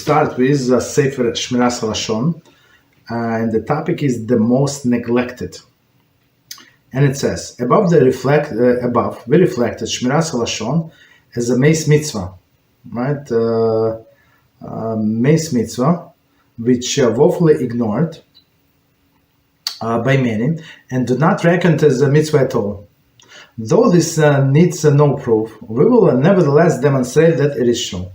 start with Sefer Shmiras Haloshon, and the topic is the most neglected. And it says, above we reflected Shmiras Haloshon as a Meis Mitzvah, right? Meis Mitzvah, which woefully ignored by many and do not reckon as a mitzvah at all. Though this needs no proof, we will nevertheless demonstrate that it is true.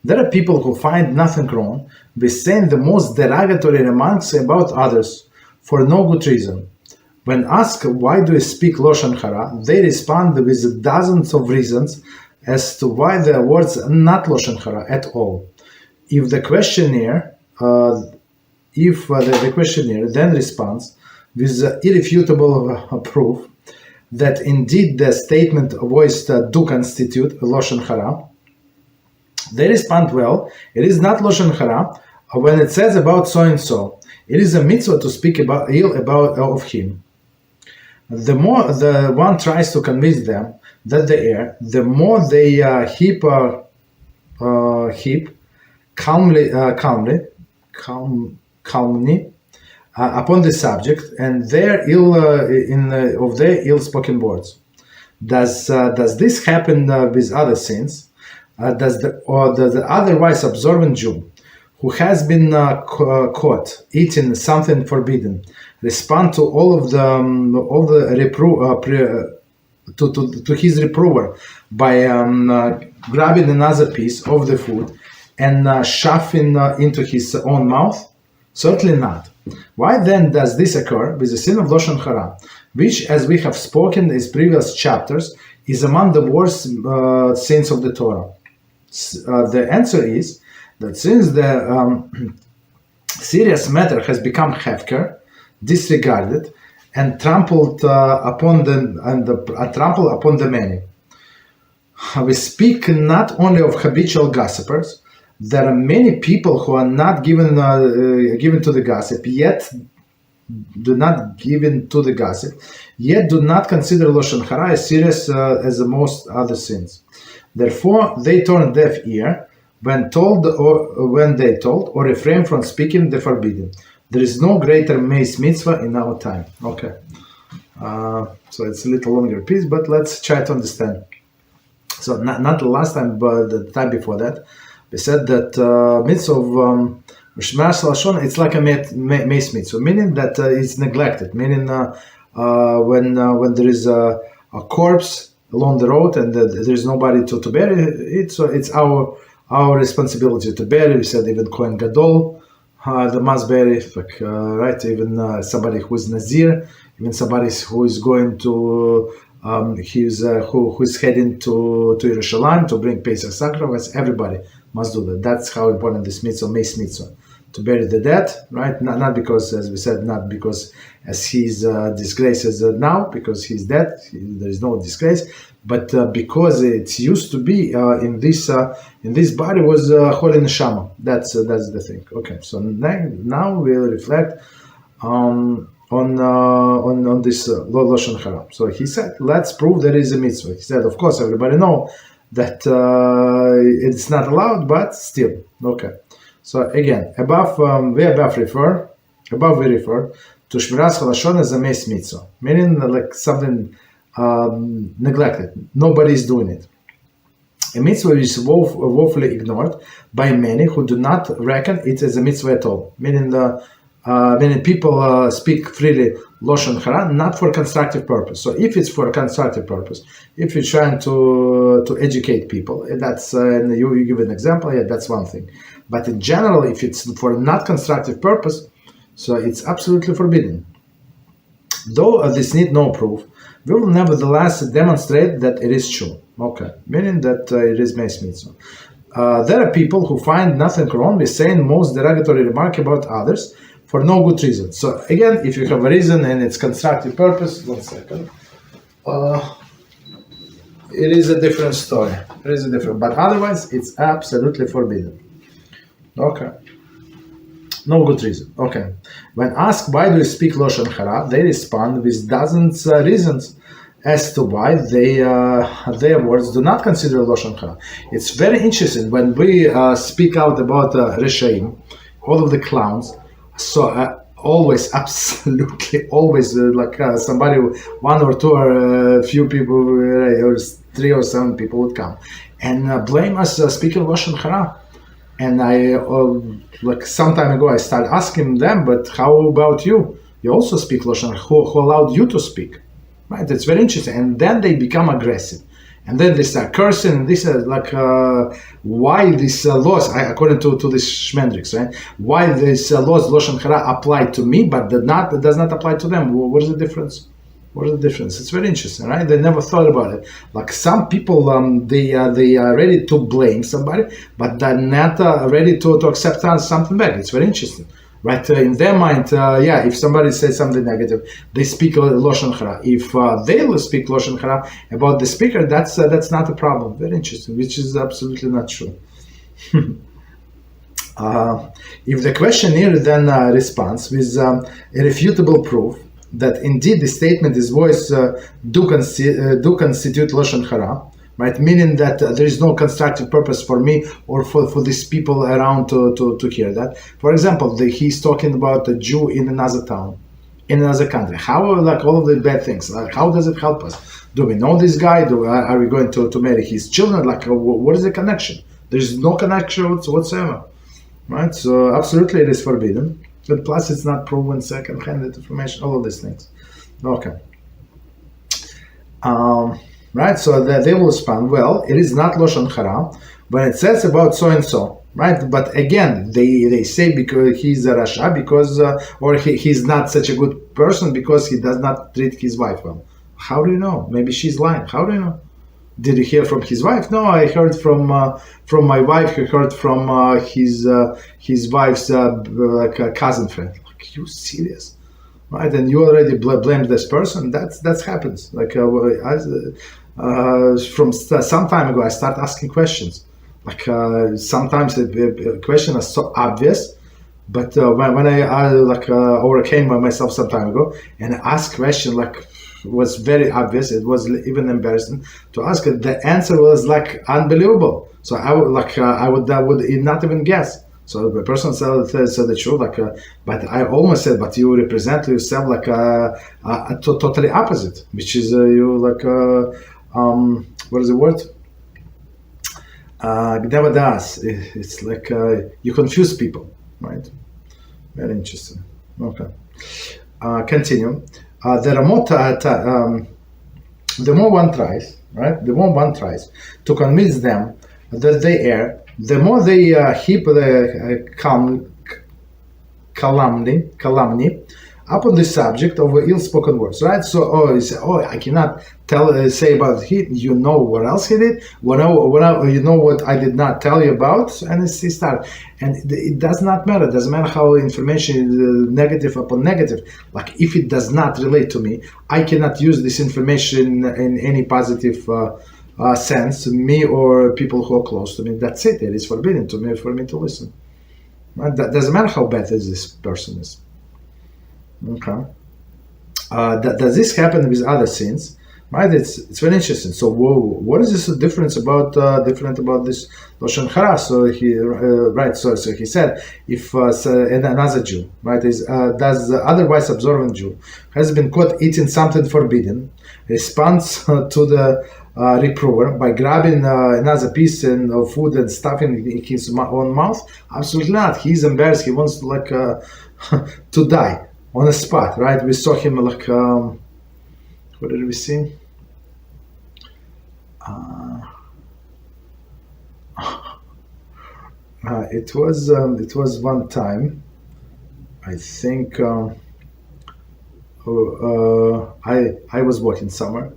There are people who find nothing wrong with saying the most derogatory remarks about others for no good reason. When asked why do you speak Lashon Hara, they respond with dozens of reasons as to why their words are not Lashon Hara at all. If the questionnaire then responds with irrefutable proof that indeed the statement voiced do constitute Lashon Hara, they respond, well, it is not Lashon Hara when it says about so and so. It is a mitzvah to speak ill of him. The more the one tries to convince them that they err, the more they heap calmly upon the subject and their ill-spoken words. Does this happen with other sins? Does the otherwise observant Jew who has been caught eating something forbidden respond to to his reprover by grabbing another piece of the food and shoving into his own mouth? Certainly not. Why then does this occur with the sin of Lashon Hara, which, as we have spoken in previous chapters, is among the worst sins of the Torah? The answer is that since the serious matter has become hefker, disregarded, and trampled upon the many, we speak not only of habitual gossipers. There are many people who are not given to the gossip, yet do not consider Lashon Hara as serious as the most other sins. Therefore, they turn deaf ear when they told or refrain from speaking the forbidden. There is no greater Meis mitzvah in our time. Okay, so it's a little longer piece, but let's try to understand. So not the last time, but the time before that, we said that mitzvah of Shmiras Haloshon, it's like a Meis mitzvah, meaning that it's neglected, meaning when there is a corpse along the road and there is nobody to bury it, so it's our responsibility to bury. We said even Kohen Gadol, the must bury, right? Even somebody who is Nazir, even somebody who is going to who is heading to Yerushalayim to bring Pesach sacrifice, everybody must do that. That's how important this mitzvah, Meis mitzvah, to bury the dead, right? Not because, as we said, not because as he's disgraced as now, because he's dead, there is no disgrace, but because it used to be in this body was holy neshama. That's the thing. Okay, so now we'll reflect on this Lashon Hara. So he said, let's prove there is a mitzvah. He said, of course, everybody know that it's not allowed, but still. Okay. So again, above we refer to Shmiras Haloshon as a Meis mitzvah, meaning like something neglected. Nobody is doing it. A mitzvah is woefully ignored by many who do not reckon it as a mitzvah at all. Meaning many people speak freely Lashon Hara not for constructive purpose. So if it's for a constructive purpose, if you're trying to educate people, that's and you give an example, yeah, that's one thing. But in general, if it's for not constructive purpose, so it's absolutely forbidden. Though this need no proof, we will nevertheless demonstrate that it is true. Okay, meaning that it is Meis mitzvah. There are people who find nothing wrong with saying most derogatory remark about others for no good reason. So again, if you have a reason and it's constructive purpose, 1 second, it is a different story. It is a different, but otherwise it's absolutely forbidden. Okay. No good reason. Okay. When asked why do you speak Lashon Hara, they respond with dozens reasons as to why their words do not consider Lashon Hara. It's very interesting when we speak out about Reshaim, all of the clowns. So always, absolutely, always, somebody, one or two or a few people, or 3 or 7 people would come and blame us speaking Lashon Hara. And I, some time ago, I started asking them, but how about you? You also speak Lashon Hara. Who allowed you to speak? Right? It's very interesting. And then they become aggressive. And then they start cursing. And this is why this laws, according to this Shmendrix, right? Why this laws, Lashon Hara, apply to me, but does not apply to them. What is the difference? What is the difference? It's very interesting, right? They never thought about it. Like some people, they are ready to blame somebody, but they're not ready to accept something back. It's very interesting, right? In their mind, if somebody says something negative, they speak Lashon Hara. If they will speak Lashon Hara about the speaker, that's not a problem. Very interesting, which is absolutely not true. If the questionnaire then responds with irrefutable proof that indeed the statement, his voice do constitute Lashon Hara, right? Meaning that there is no constructive purpose for me or for these people around to hear that. For example, he's talking about a Jew in another town, in another country. How, all of the bad things, how does it help us? Do we know this guy? Are we going to marry his children? What is the connection? There is no connection whatsoever, right? So absolutely it is forbidden. But plus, it's not proven second-hand information. All of these things. Okay. Right. So they will respond. Well, it is not Lashon Hara when it says about so and so. Right. But again, they say because he's a Rasha, because or he's not such a good person because he does not treat his wife well. How do you know? Maybe she's lying. How do you know? Did you hear from his wife? No, I heard from my wife. I heard from his wife's cousin friend. Like, you serious, right? And you already blamed this person. That happens. From some time ago, I start asking questions. Sometimes the question is so obvious, but when I overcame myself some time ago and asked question was very obvious. It was even embarrassing to ask it. The answer was unbelievable. So I would not even guess. So the person said the truth. But I almost said, but you represent yourself totally opposite, which is what is the word? Never does. It's you confuse people, right? Very interesting. Okay. Continue. The more one tries, right? The more one tries to convince them that they err, the more they heap the calumny upon the subject of ill-spoken words, right? So, I cannot say about him. You know what else he did? You know what I did not tell you about? And he started. And it does not matter. It doesn't matter how information is negative upon negative. If it does not relate to me, I cannot use this information in any positive sense, me or people who are close to me. That's it. It is forbidden for me to listen. Right? That doesn't matter how bad this person is. Okay. Does this happen with other sins? Right. It's very interesting. So, what is this different about this Lashon Hara? So So he said, if another Jew, right, does the otherwise observant Jew has been caught eating something forbidden, responds to the reprover by grabbing another piece of food and stuffing in his own mouth? Absolutely not. He's embarrassed. He wants to die on the spot, right? We saw him what did we see? It was one time. I think I was working somewhere,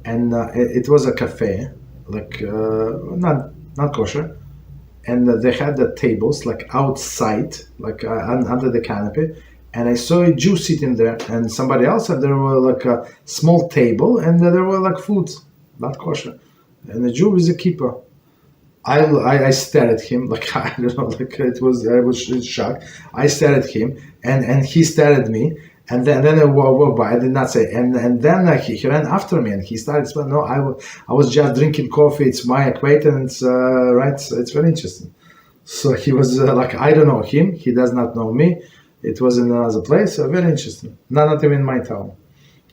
and it was a cafe, not kosher, and they had the tables outside, under the canopy. And I saw a Jew sitting there, and somebody else, and there were a small table, and there were foods, not kosher, and the Jew was a keeper. I stared at him I don't know, I was in shock. I stared at him, and he stared at me, And then I walked by. I did not say. And then he ran after me and he started saying, "No, I was just drinking coffee. It's my acquaintance, right? So it's very interesting." So he was like, I don't know him. He does not know me. It was in another place. Very interesting. Not even in my town.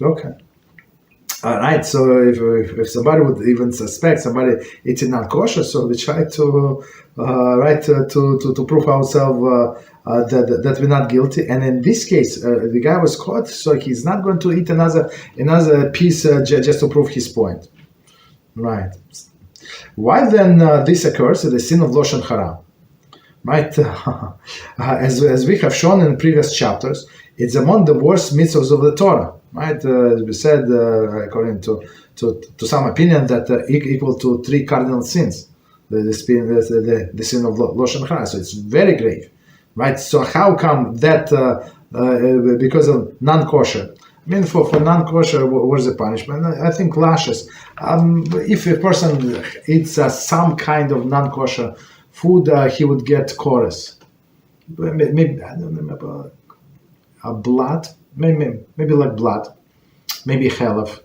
Okay. All right. So if somebody would even suspect somebody eating not kosher, so we try to to prove ourselves that we're not guilty. And in this case, the guy was caught, so he's not going to eat another piece just to prove his point. Right. Why then this occurs? The sin of Lashon Hara. Right, as we have shown in previous chapters, it's among the worst mitzvahs of the Torah. Right, as we said, according to some opinion, that equal to 3 cardinal sins, the sin of Lashon Hara. So it's very grave. Right. So how come that because of non-kosher? I mean, for non-kosher, what's the punishment? I think lashes. If a person eats some kind of non-kosher food, he would get chorus. Maybe I don't remember. Blood, maybe like blood, maybe chalaf.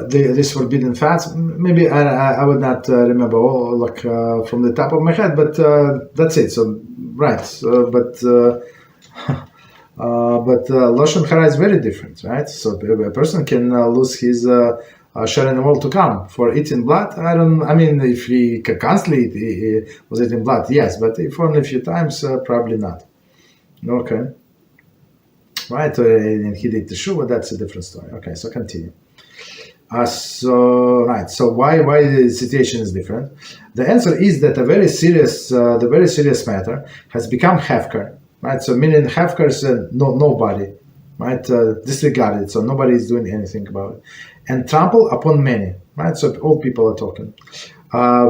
This forbidden fats. Maybe I would not remember all from the top of my head, but that's it. So right, but Lashon Hara is very different, right? So a person can lose his share in the world to come for eating blood. I mean, if he constantly was eating blood, yes, but if only a few times, probably not. Okay, right? And he did the Shiur, that's a different story. Okay, so continue. So why the situation is different? The answer is that the very serious matter has become hefker, right? So meaning hefker is nobody, right? Disregarded, so nobody is doing anything about it, and trample upon many, right? So all people are talking.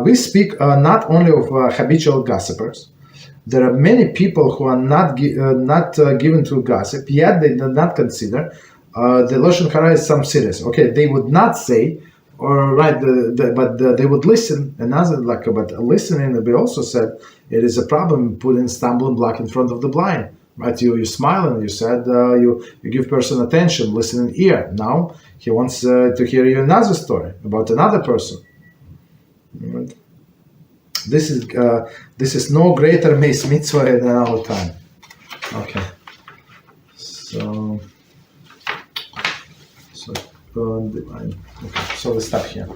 We speak not only of habitual gossipers. There are many people who are not given to gossip, yet they do not consider the Lashon Hara is some serious. Okay, they would not say, or right, but they would listen. Another but listening, we also said it is a problem putting stumbling block in front of the blind. Right, you smile and you said you give person attention, listening ear. Now he wants to hear you another story about another person. Right. This is no greater Meis mitzvah in our time. Okay, so let's stop here.